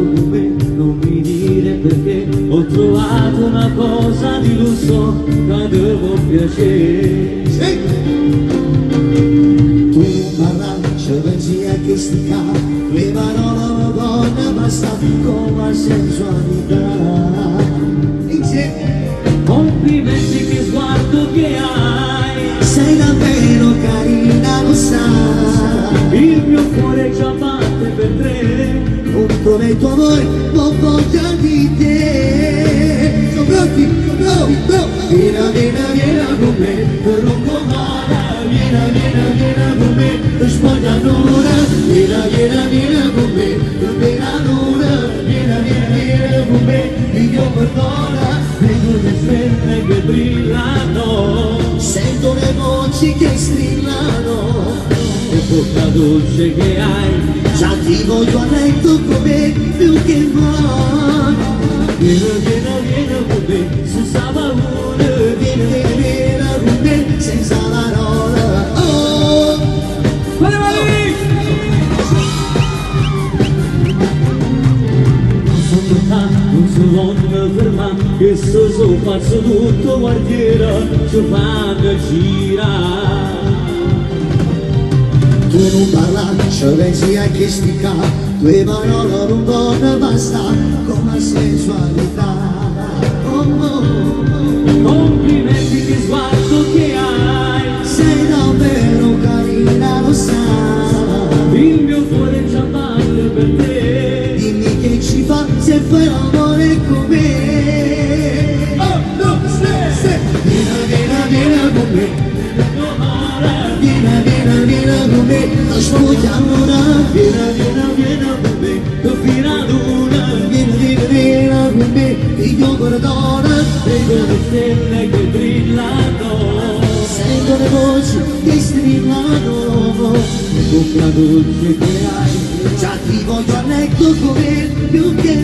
Non mi dire perché ho trovato una cosa di lusso che devo piacere. Sì. Tu parla, c'è magia che stica, le parole una donna basta come sensualità. Insieme. Complimenti, che sguardo che hai, Sei davvero carina, lo sai. il mio cuore già batte per te. Non prometto amore, non voglia di te. Sono pronti? No. Vieni, vieni con me, per un comare. Vieni con me, spogliano ora. Vieni con me, per l'ora. Vieni con me, io perdona. Vedo le stelle che brillano, Sento le voci che strillano. che bocca dolce che hai. Già ti voglio a letto come più che mai. Vieni con me, senza paura. Vieni con me senza parola. Oh! Vale, vale! Non so toccare, non so voglio fermare, che so faccio tutto quartiere, ci fanno girare. Tu non parla, c'è regia che stica, tue parole non vanno basta come sensualità. Complimenti, che sguardo che hai, Sei davvero carina, lo sai. il mio cuore già batte per te. Dimmi che ci fa se fai l'amore con me. Oh, no, se. Vieni con me. Vieni con me, lo spogliamo ora. Vieni con me, Tu fino ad una, vieni con me, io perdona. vedo le stelle che brillano, Sento le voci che strillano. che bocca dolce che hai. Già ti voglio a letto come più che